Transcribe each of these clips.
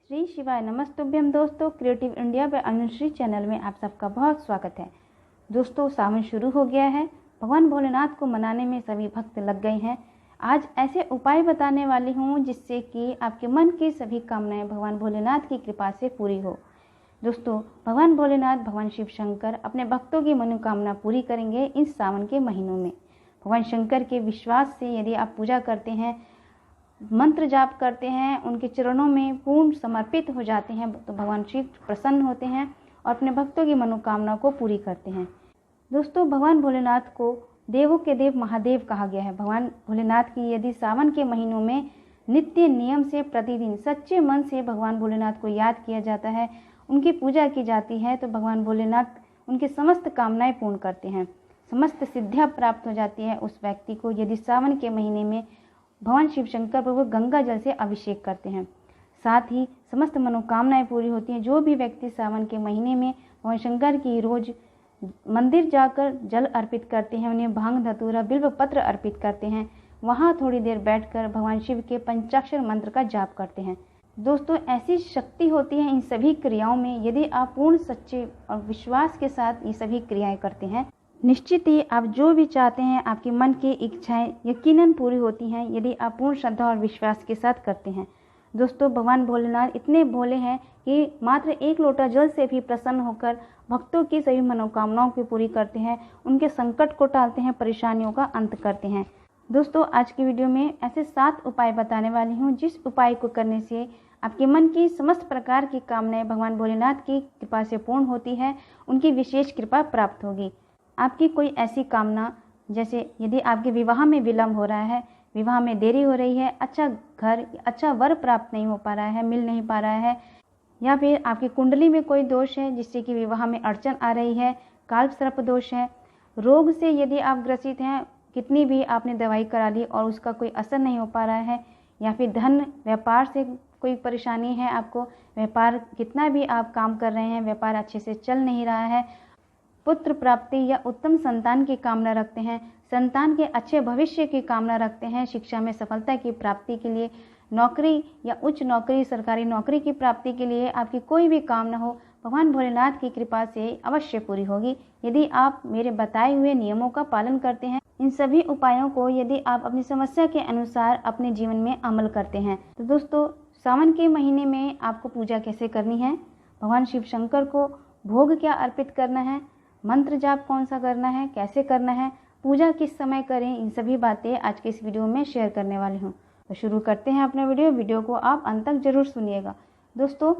श्री शिवाय नमस्तुभ्यम। दोस्तों, creative India by Anushri channel में आप सबका बहुत स्वागत है। दोस्तों, सावन शुरू हो गया है। भगवान भोलेनाथ को मनाने में सभी भक्त लग गए हैं। आज ऐसे उपाय बताने वाली हूँ जिससे कि आपके मन की सभी कामनाएं भगवान भोलेनाथ की कृपा से पूरी हो। दोस्तों, भगवान भोलेनाथ, भगवान शिव शंकर अपने भक्तों की मनोकामना पूरी करेंगे इस सावन के महीनों में। भगवान शंकर के विश्वास से यदि आप पूजा करते हैं, मंत्र जाप करते हैं, उनके चरणों में पूर्ण समर्पित हो जाते हैं तो भगवान शिव प्रसन्न होते हैं और अपने भक्तों की मनोकामना को पूरी करते हैं। दोस्तों, भगवान भोलेनाथ को देवों के देव महादेव कहा गया है। भगवान भोलेनाथ की यदि सावन के महीनों में नित्य नियम से प्रतिदिन सच्चे मन से भगवान भोलेनाथ को याद किया जाता है, उनकी पूजा की जाती है तो भगवान भोलेनाथ उनकी समस्त कामनाएं पूर्ण करते हैं, समस्त सिद्धियां प्राप्त हो जाती है उस व्यक्ति को यदि सावन के महीने में भगवान शिव शंकर प्रभु गंगा जल से अभिषेक करते हैं। साथ ही समस्त मनोकामनाएं पूरी होती हैं। जो भी व्यक्ति सावन के महीने में भगवान शंकर की रोज मंदिर जाकर जल अर्पित करते हैं, उन्हें भांग धतूरा बिल्व पत्र अर्पित करते हैं, वहां थोड़ी देर बैठकर भगवान शिव के पंचाक्षर मंत्र का जाप करते हैं। दोस्तों, ऐसी शक्ति होती है इन सभी क्रियाओं में। यदि आप पूर्ण सच्चे और विश्वास के साथ ये सभी क्रियाएं करते हैं, निश्चित ही आप जो भी चाहते हैं आपके मन की इच्छाएं यकीनन पूरी होती हैं यदि आप पूर्ण श्रद्धा और विश्वास के साथ करते हैं। दोस्तों, भगवान भोलेनाथ इतने भोले हैं कि मात्र एक लोटा जल से भी प्रसन्न होकर भक्तों की सभी मनोकामनाओं की पूरी करते हैं, उनके संकट को टालते हैं, परेशानियों का अंत करते हैं। दोस्तों, आज की वीडियो में ऐसे 7 उपाय बताने वाली हूँ जिस उपाय को करने से आपके मन की समस्त प्रकार की कामनाएं भगवान भोलेनाथ की कृपा से पूर्ण होती है, उनकी विशेष कृपा प्राप्त होगी। आपकी कोई ऐसी कामना, जैसे यदि आपके विवाह में विलंब हो रहा है, विवाह में देरी हो रही है, अच्छा घर, अच्छा वर प्राप्त नहीं हो पा रहा है, मिल नहीं पा रहा है, या फिर आपकी कुंडली में कोई दोष है जिससे कि विवाह में अड़चन आ रही है, काल सर्प दोष है, रोग से यदि आप ग्रसित हैं, कितनी भी आपने दवाई करा ली और उसका कोई असर नहीं हो पा रहा है, या फिर धन व्यापार से कोई परेशानी है आपको, व्यापार कितना भी आप काम कर रहे हैं व्यापार अच्छे से चल नहीं रहा है, पुत्र प्राप्ति या उत्तम संतान की कामना रखते हैं, संतान के अच्छे भविष्य की कामना रखते हैं, शिक्षा में सफलता की प्राप्ति के लिए, नौकरी या उच्च नौकरी, सरकारी नौकरी की प्राप्ति के लिए आपकी कोई भी कामना हो, भगवान भोलेनाथ की कृपा से अवश्य पूरी होगी यदि आप मेरे बताए हुए नियमों का पालन करते हैं। इन सभी उपायों को यदि आप अपनी समस्या के अनुसार अपने जीवन में अमल करते हैं। तो दोस्तों, सावन के महीने में आपको पूजा कैसे करनी है, भगवान शिव शंकर को भोग क्या अर्पित करना है, मंत्र जाप कौन सा करना है, कैसे करना है, पूजा किस समय करें, इन सभी बातें आज के इस वीडियो में शेयर करने वाली हूँ। तो शुरू करते हैं अपना वीडियो को आप अंत तक जरूर सुनिएगा। दोस्तों,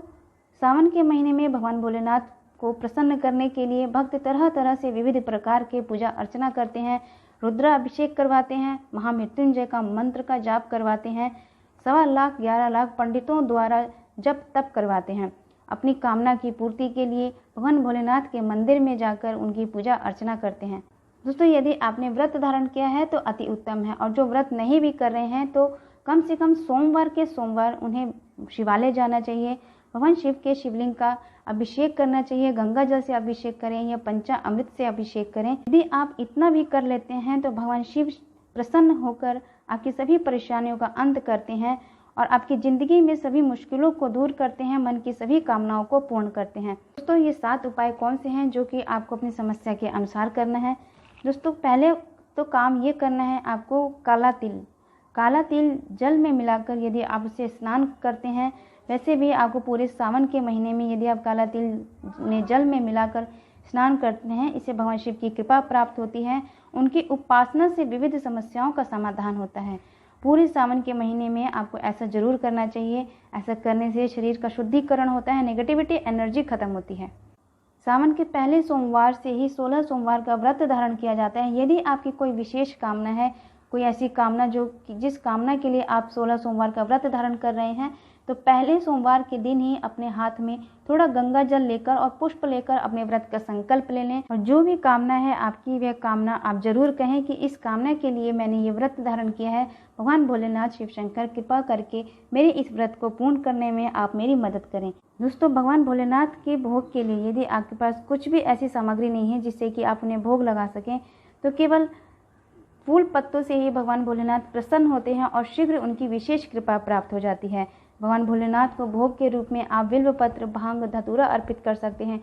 सावन के महीने में भगवान भोलेनाथ को प्रसन्न करने के लिए भक्त तरह तरह से विविध प्रकार के पूजा अर्चना करते हैं, रुद्राभिषेक करवाते हैं, महामृत्युंजय का मंत्र का जाप करवाते हैं, 1.25 लाख 11 लाख पंडितों द्वारा जप तप करवाते हैं। अपनी कामना की पूर्ति के लिए भगवान भोलेनाथ के मंदिर में जाकर उनकी पूजा अर्चना करते हैं। दोस्तों, यदि आपने व्रत धारण किया है तो अति उत्तम है, और जो व्रत नहीं भी कर रहे हैं तो कम से कम सोमवार के सोमवार उन्हें शिवालय जाना चाहिए, भगवान शिव के शिवलिंग का अभिषेक करना चाहिए, गंगा जल से अभिषेक करें या पंचामृत से अभिषेक करें। यदि आप इतना भी कर लेते हैं तो भगवान शिव प्रसन्न होकर आपकी सभी परेशानियों का अंत करते हैं और आपकी ज़िंदगी में सभी मुश्किलों को दूर करते हैं, मन की सभी कामनाओं को पूर्ण करते हैं। दोस्तों, ये 7 उपाय कौन से हैं जो कि आपको अपनी समस्या के अनुसार करना है। दोस्तों, पहले तो काम ये करना है आपको, काला तिल जल में मिलाकर यदि आप उससे स्नान करते हैं, वैसे भी आपको पूरे सावन के महीने में यदि आप काला तिल में जल में मिलाकर स्नान करते हैं, इससे भगवान शिव की कृपा प्राप्त होती है, उनकी उपासना से विविध समस्याओं का समाधान होता है। पूरे सावन के महीने में आपको ऐसा जरूर करना चाहिए। ऐसा करने से शरीर का शुद्धिकरण होता है, नेगेटिविटी एनर्जी खत्म होती है। सावन के पहले सोमवार से ही 16 सोमवार का व्रत धारण किया जाता है। यदि आपकी कोई विशेष कामना है, कोई ऐसी कामना जिस कामना के लिए आप 16 सोमवार का व्रत धारण कर रहे हैं, तो पहले सोमवार के दिन ही अपने हाथ में थोड़ा गंगा जल लेकर और पुष्प लेकर अपने व्रत का संकल्प ले लें, और जो भी कामना है आपकी वह कामना आप जरूर कहें कि इस कामना के लिए मैंने ये व्रत धारण किया है, भगवान भोलेनाथ शिव शंकर कृपा करके मेरे इस व्रत को पूर्ण करने में आप मेरी मदद करें। दोस्तों, भगवान भोलेनाथ के भोग के लिए यदि आपके पास कुछ भी ऐसी सामग्री नहीं है जिससे कि आप उन्हें भोग लगा सकें, तो केवल फूल पत्तों से ही भगवान भोलेनाथ प्रसन्न होते हैं और शीघ्र उनकी विशेष कृपा प्राप्त हो जाती है। भगवान भोलेनाथ को भोग के रूप में आप बिल्व पत्र, भांग, धतूरा अर्पित कर सकते हैं।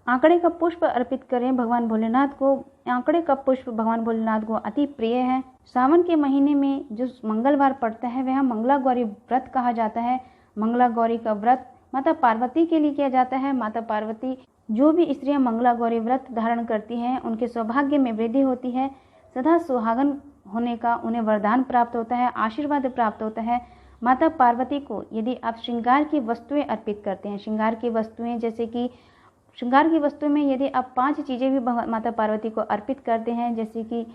आंकड़े का पुष्प अर्पित करें भगवान भोलेनाथ को। आंकड़े का पुष्प भगवान भोलेनाथ को अति प्रिय है। सावन के महीने में जो मंगलवार पड़ता है वह मंगला गौरी व्रत कहा जाता है। मंगला गौरी का व्रत माता पार्वती के लिए किया जाता है। माता पार्वती, जो भी स्त्रियां मंगला गौरी व्रत धारण करती हैं उनके सौभाग्य में वृद्धि होती है। सदा सुहागन होने का उन्हें वरदान प्राप्त होता है, आशीर्वाद प्राप्त होता है। माता पार्वती को यदि आप श्रृंगार की वस्तुएं अर्पित करते हैं, श्रृंगार की वस्तुएं जैसे कि श्रृंगार की वस्तु में यदि आप 5 चीज़ें भी माता पार्वती को अर्पित करते हैं, जैसे कि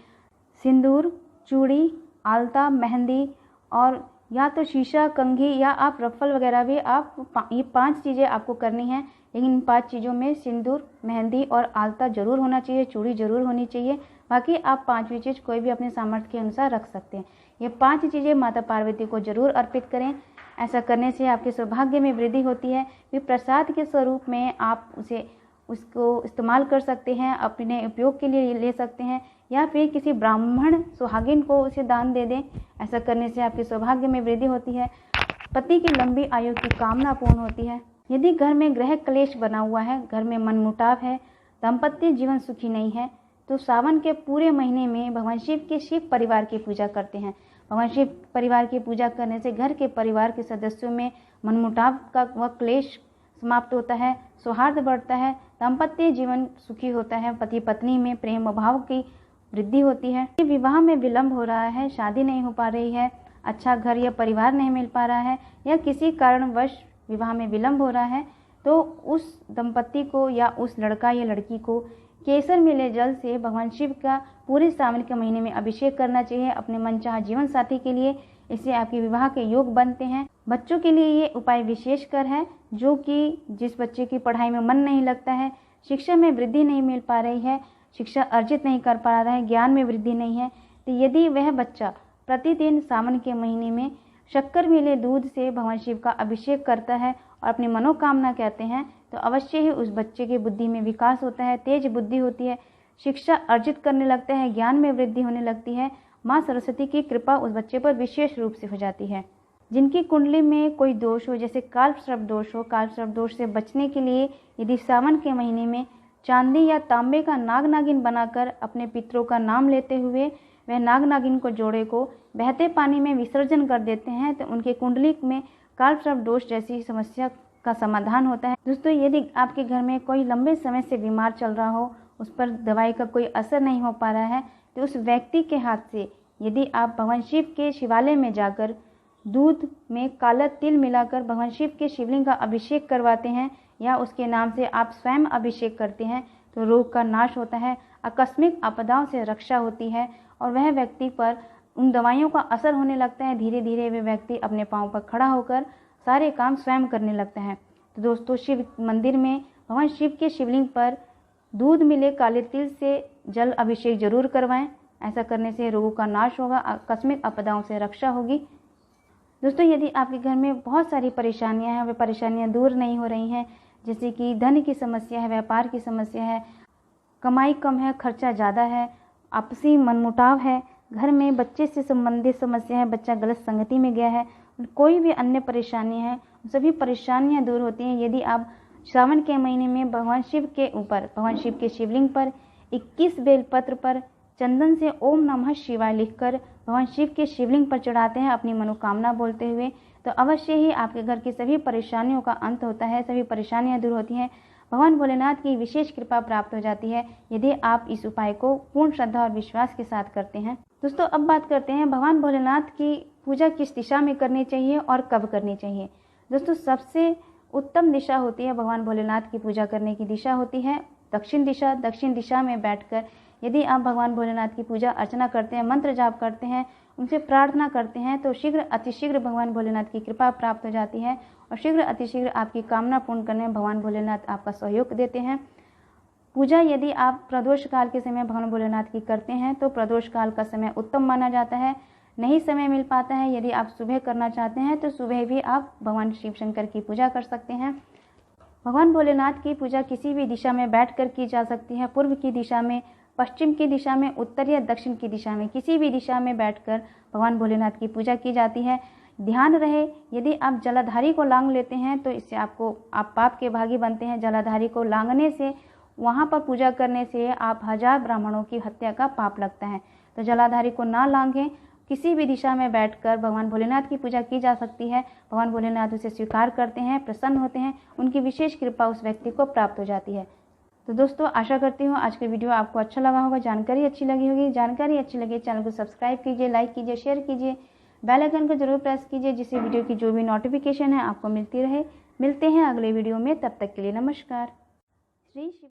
सिंदूर, चूड़ी, आलता, मेहंदी और या तो शीशा, कंघी या आप रफल वगैरह भी आप ये 5 चीज़ें आपको करनी है। लेकिन इन 5 चीज़ों में सिंदूर, मेहंदी और आलता जरूर होना चाहिए, चूड़ी जरूर होनी चाहिए। बाकी आप 5वीं चीज़ कोई भी अपने सामर्थ्य के अनुसार रख सकते हैं। ये 5 चीज़ें माता पार्वती को जरूर अर्पित करें। ऐसा करने से आपके सौभाग्य में वृद्धि होती है। फिर प्रसाद के स्वरूप में आप उसको इस्तेमाल कर सकते हैं, अपने उपयोग के लिए ले सकते हैं, या फिर किसी ब्राह्मण सुहागिन को उसे दान दे दें। ऐसा करने से आपके सौभाग्य में वृद्धि होती है। पति की लंबी आयु की कामना पूर्ण होती है। यदि घर में ग्रह क्लेश बना हुआ है, घर में मनमुटाव है, दाम्पत्य जीवन सुखी नहीं है, तो सावन के पूरे महीने में भगवान शिव के शिव परिवार की पूजा करते हैं। भगवान शिव परिवार की पूजा करने से घर के परिवार के सदस्यों में मनमुटाव का वह क्लेश समाप्त होता है, सौहार्द बढ़ता है, दाम्पत्य जीवन सुखी होता है, पति पत्नी में प्रेम भाव की वृद्धि होती है। विवाह में विलंब हो रहा है, शादी नहीं हो पा रही है, अच्छा घर या परिवार नहीं मिल पा रहा है, या किसी कारणवश विवाह में विलंब हो रहा है, तो उस दंपति को या उस लड़का या लड़की को केसर मिले जल से भगवान शिव का पूरे सावन के महीने में अभिषेक करना चाहिए अपने मनचाहा जीवन साथी के लिए। इससे आपके विवाह के योग बनते हैं। बच्चों के लिए ये उपाय विशेषकर है, जो कि जिस बच्चे की पढ़ाई में मन नहीं लगता है, शिक्षा में वृद्धि नहीं मिल पा रही है, शिक्षा अर्जित नहीं कर पा रहा है, ज्ञान में वृद्धि नहीं है, तो यदि वह बच्चा प्रतिदिन सावन के महीने में शक्कर मिले दूध से भगवान शिव का अभिषेक करता है और अपनी मनोकामना कहते हैं, तो अवश्य ही उस बच्चे की बुद्धि में विकास होता है, तेज बुद्धि होती है, शिक्षा अर्जित करने लगता है, ज्ञान में वृद्धि होने लगती है। माँ सरस्वती की कृपा उस बच्चे पर विशेष रूप से हो जाती है। जिनकी कुंडली में कोई दोष हो, जैसे कालसर्प दोष हो, कालसर्प दोष से बचने के लिए यदि सावन के महीने में चांदी या तांबे का नाग नागिन बनाकर अपने पितरों का नाम लेते हुए वह नाग नागिन को जोड़े को बहते पानी में विसर्जन कर देते हैं, तो उनके कुंडली में कालसर्प दोष जैसी समस्या का समाधान होता है। दोस्तों, यदि आपके घर में कोई लंबे समय से बीमार चल रहा हो, उस पर दवाई का कोई असर नहीं हो पा रहा है, तो उस व्यक्ति के हाथ से यदि आप भगवान शिव के शिवालय में जाकर दूध में काला तिल मिलाकर भगवान शिव के शिवलिंग का अभिषेक करवाते हैं, या उसके नाम से आप स्वयं अभिषेक करते हैं, तो रोग का नाश होता है, आकस्मिक आपदाओं से रक्षा होती है और वह व्यक्ति पर उन दवाइयों का असर होने लगता है। धीरे धीरे वह व्यक्ति अपने पांव पर खड़ा होकर सारे काम स्वयं करने लगता है। तो दोस्तों, शिव मंदिर में भगवान शिव के शिवलिंग पर दूध मिले काले तिल से जल अभिषेक जरूर करवाएं। ऐसा करने से रोगों का नाश होगा, आकस्मिक आपदाओं से रक्षा होगी। दोस्तों, यदि आपके घर में बहुत सारी परेशानियां हैं, वे परेशानियां दूर नहीं हो रही हैं, जैसे कि धन की समस्या है, व्यापार की समस्या है, कमाई कम है, खर्चा ज़्यादा है, आपसी मनमुटाव है, घर में बच्चे से संबंधित समस्या है, बच्चा गलत संगति में गया है, कोई भी अन्य परेशानी है, सभी परेशानियां दूर होती हैं यदि आप श्रावण के महीने में भगवान शिव के ऊपर, भगवान शिव के शिवलिंग पर 21 बेलपत्र पर चंदन से ओम नमः शिवाय लिखकर भगवान शिव के शिवलिंग पर चढ़ाते हैं अपनी मनोकामना बोलते हुए, तो अवश्य ही आपके घर की सभी परेशानियों का अंत होता है, सभी परेशानियां दूर होती हैं, भगवान भोलेनाथ की विशेष कृपा प्राप्त हो जाती है यदि आप इस उपाय को पूर्ण श्रद्धा और विश्वास के साथ करते हैं। दोस्तों, अब बात करते हैं भगवान भोलेनाथ की पूजा किस दिशा में करनी चाहिए और कब करनी चाहिए। दोस्तों, सबसे उत्तम दिशा होती है भगवान भोलेनाथ की पूजा करने की दिशा होती है दक्षिण दिशा। दक्षिण दिशा में बैठकर यदि आप भगवान भोलेनाथ की पूजा अर्चना करते हैं, मंत्र जाप करते हैं, उनसे प्रार्थना करते हैं, तो शीघ्र अतिशीघ्र भगवान भोलेनाथ की कृपा प्राप्त हो जाती है और शीघ्र अतिशीघ्र आपकी कामना पूर्ण करने में भगवान भोलेनाथ आपका सहयोग देते हैं। पूजा यदि आप प्रदोष काल के समय भगवान भोलेनाथ की करते हैं तो प्रदोष काल का समय उत्तम माना जाता है। नहीं समय मिल पाता है, यदि आप सुबह करना चाहते हैं तो सुबह भी आप भगवान शिव शंकर की पूजा कर सकते हैं। भगवान भोलेनाथ की पूजा किसी भी दिशा में बैठकर की जा सकती है, पूर्व की दिशा में, पश्चिम की दिशा में, उत्तर या दक्षिण की दिशा में, किसी भी दिशा में बैठकर भगवान भोलेनाथ की पूजा की जाती है। ध्यान रहे, यदि आप जलाधारी को लांग लेते हैं तो इससे आप पाप के भागी बनते हैं। जलाधारी को लांगने से, वहाँ पर पूजा करने से आप 1000 ब्राह्मणों की हत्या का पाप लगता है। तो जलाधारी को ना लांघें। किसी भी दिशा में बैठकर भगवान भोलेनाथ की पूजा की जा सकती है। भगवान भोलेनाथ उसे स्वीकार करते हैं, प्रसन्न होते हैं, उनकी विशेष कृपा उस व्यक्ति को प्राप्त हो जाती है। तो दोस्तों, आशा करती हूँ आज की वीडियो आपको अच्छा लगा होगा, जानकारी अच्छी लगी होगी। जानकारी अच्छी लगी चैनल को सब्सक्राइब कीजिए, लाइक कीजिए, शेयर कीजिए, बेल आइकन को जरूर प्रेस कीजिए, जिससे वीडियो की जो भी नोटिफिकेशन है आपको मिलती रहे। मिलते हैं अगले वीडियो में, तब तक के लिए नमस्कार। श्री शिव।